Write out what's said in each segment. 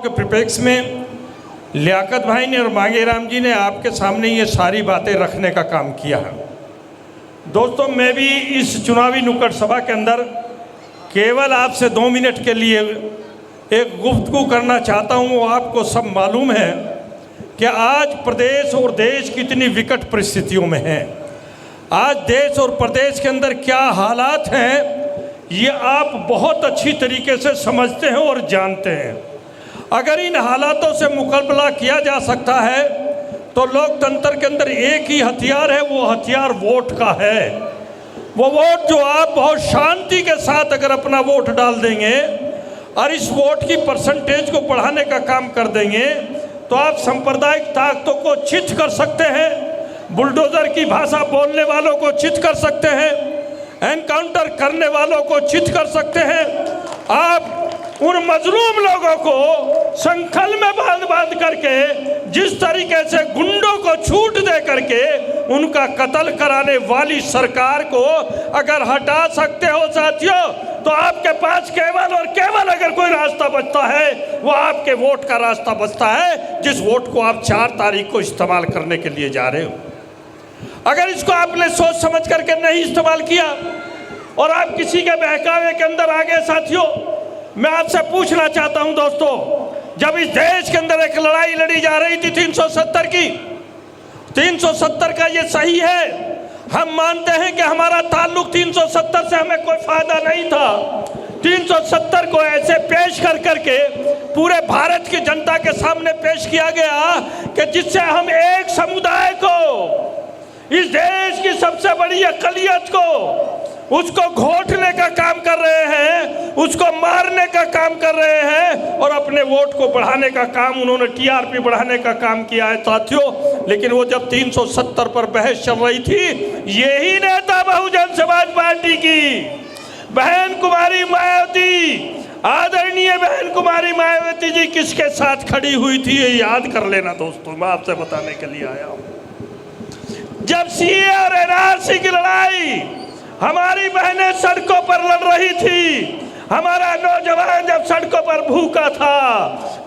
के परिप्रेक्ष्य में लियाकत भाई ने और मांगे राम जी ने आपके सामने ये सारी बातें रखने का काम किया है। दोस्तों, मैं भी इस चुनावी नुक्कड़ सभा के अंदर केवल आपसे 2 मिनट के लिए एक गुफ्तगू करना चाहता हूँ। वो आपको सब मालूम है कि आज प्रदेश और देश कितनी विकट परिस्थितियों में है। आज देश और प्रदेश के अंदर क्या हालात हैं ये आप बहुत अच्छी तरीके से समझते हैं और जानते हैं। अगर इन हालातों से मुकाबला किया जा सकता है तो लोकतंत्र के अंदर एक ही हथियार है, वो हथियार वोट का है। वो वोट जो आप बहुत शांति के साथ अगर अपना वोट डाल देंगे और इस वोट की परसेंटेज को बढ़ाने का काम कर देंगे तो आप सांप्रदायिक ताकतों को चित कर सकते हैं, बुलडोजर की भाषा बोलने वालों को चित कर सकते हैं, एनकाउंटर करने वालों को चित कर सकते हैं। आप उन मजलूम लोगों को संखल में बांध करके जिस तरीके से गुंडों को छूट दे करके उनका कत्ल कराने वाली सरकार को अगर हटा सकते हो साथियों, तो आपके पास केवल और केवल अगर कोई रास्ता बचता है वो आपके वोट का रास्ता बचता है, जिस वोट को आप 4 तारीख को इस्तेमाल करने के लिए जा रहे हो। अगर इसको आपने सोच समझ करके नहीं इस्तेमाल किया और आप किसी के बहकावे के अंदर आ गए साथियों, मैं आपसे पूछना चाहता हूं दोस्तों, जब इस देश के अंदर एक लड़ाई लड़ी जा रही थी 370 की, 370 का ये सही है, हम मानते हैं कि हमारा ताल्लुक 370 से हमें कोई फायदा नहीं था। 370 को ऐसे पेश कर करके पूरे भारत की जनता के सामने पेश किया गया कि जिससे हम एक समुदाय को, इस देश की सबसे बड़ी अक़लियत को, उसको घोटने का काम कर रहे हैं, उसको मारने का काम कर रहे हैं और अपने वोट को बढ़ाने का काम, उन्होंने टीआरपी बढ़ाने का काम किया है साथियों। लेकिन वो जब 370 पर बहस चल रही थी, यही नेता बहुजन समाज पार्टी की बहन कुमारी मायावती, आदरणीय बहन कुमारी मायावती जी किसके साथ खड़ी हुई थी ये याद कर लेना दोस्तों, मैं आपसे बताने के लिए आया हूँ। जब सीए और एनआरसी की लड़ाई हमारी बहनें सड़कों पर लड़ रही थी, हमारा नौजवान जब सड़कों पर भूखा था,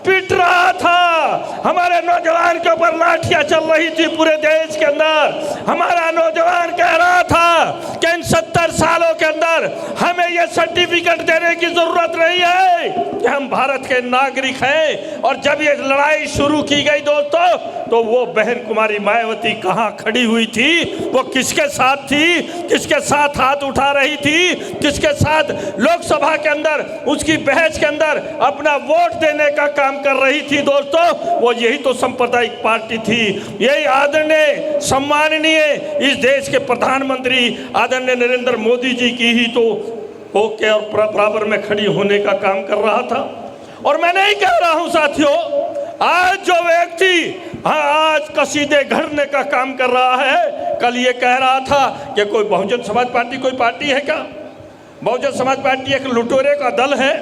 पिट रहा था, हमारे नौजवान के ऊपर लाठियां चल रही थी पूरे देश के अंदर, हमारा नौजवान कह रहा था कि इन 70 सालों के अंदर हमें यह सर्टिफिकेट देने की जरूरत नहीं है कि हम भारत के नागरिक हैं। और जब ये लड़ाई शुरू की गई दोस्तों, तो वो बहन कुमारी मायावती कहाँ खड़ी हुई थी, वो किसके साथ थी, किसके साथ हाथ उठा रही थी, किसके साथ लोकसभा के अंदर उसकी बहस के अंदर अपना वोट देने का काम कर रही थी दोस्तों, वो यही तो सांप्रदायिक पार्टी थी। यही आदरणीय सम्माननीय इस देश के प्रधानमंत्री आदरणीय नरेंद्र मोदी जी की ही तो होके और बराबर में खड़ी होने का काम कर रहा था। और मैं नहीं कह रहा हूं साथियों, आज जो व्यक्ति आज कसीदे घड़ने का काम कर रहा है, कल ये कह रहा था कि कोई बहुजन समाज पार्टी कोई पार्टी है क्या? बहुजन समाज पार्टी एक लुटेरे का दल है?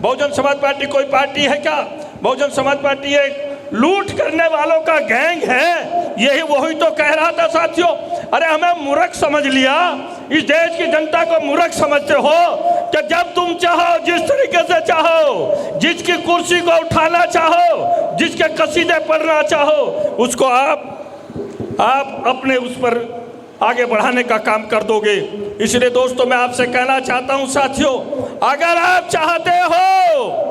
बहुजन समाज पार्टी कोई पार्टी है क्या? बहुजन समाज पार्टी एक लूट करने वालों का गैंग है? यही वही तो कह रहा था साथियों। अरे हमें मूर्ख समझ लिया, इस देश की जनता को मूर्ख समझते हो कि जब तुम चाहो, जिस तरीके से चाहो, जिसकी कुर्सी को उठाना चाहो, जिसके कसीदे पढ़ना चाहो, उसको आप अपने उस पर आगे बढ़ाने का काम कर दोगे। इसलिए दोस्तों मैं आपसे कहना चाहता हूं साथियों, अगर आप चाहते हो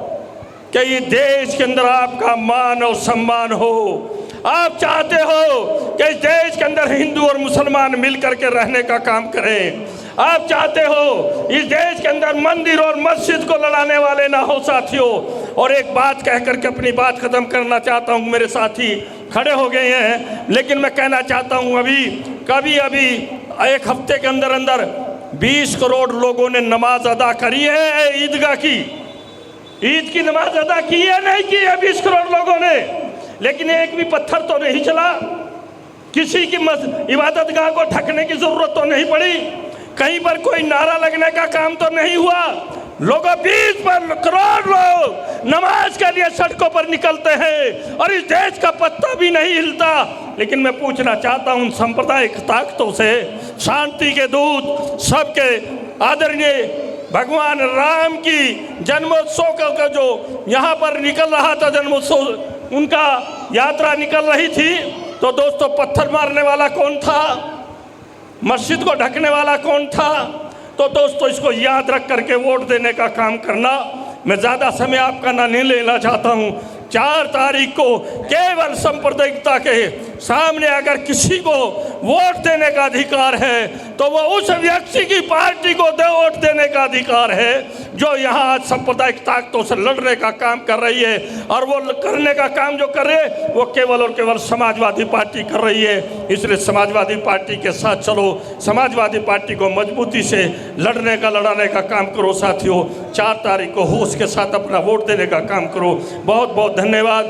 कि ये देश के अंदर आपका मान और सम्मान हो, आप चाहते हो कि इस देश के अंदर हिंदू और मुसलमान मिलकर के रहने का काम करें, आप चाहते हो इस देश के अंदर मंदिर और मस्जिद को लड़ाने वाले ना हो साथियों। और एक बात कह करके अपनी बात खत्म करना चाहता हूँ, मेरे साथी खड़े हो गए हैं, लेकिन मैं कहना चाहता हूँ अभी एक हफ्ते के अंदर अंदर 20 करोड़ लोगों ने नमाज अदा करी है ईदगाह की। ईद की नमाज अदा की है नहीं की है 20 करोड़ लोगों ने, लेकिन एक भी पत्थर तो नहीं चला, किसी की इबादत गाह को ढकने की जरूरत तो नहीं पड़ी, कहीं पर कोई नारा लगने का काम तो नहीं हुआ। लोगों 20 करोड़ लोग नमाज के लिए सड़कों पर निकलते हैं और इस देश का पत्ता भी नहीं हिलता। लेकिन मैं पूछना चाहता हूं सांप्रदायिक ताकतों से, शांति के दूत सबके आदरणीय भगवान राम की जन्मोत्सव का जो यहाँ पर निकल रहा था, जन्मोत्सव उनका यात्रा निकल रही थी, तो दोस्तों पत्थर मारने वाला कौन था, मस्जिद को ढकने वाला कौन था। तो दोस्तों इसको याद रख करके वोट देने का काम करना। मैं ज़्यादा समय आपका ना नहीं लेना चाहता हूँ। 4 तारीख को केवल सांप्रदायिकता के सामने अगर किसी को वोट देने का अधिकार है तो वो उस व्यक्ति की पार्टी को वोट देने का अधिकार है जो यहाँ सांप्रदायिक ताकतों से लड़ने का काम कर रही है। और वो करने का काम जो कर रहे हैं वो केवल और केवल समाजवादी पार्टी कर रही है। इसलिए समाजवादी पार्टी के साथ चलो, समाजवादी पार्टी को मजबूती से लड़ाने का काम करो साथियों। 4 तारीख को होश के साथ अपना वोट देने का काम करो। बहुत बहुत धन्यवाद।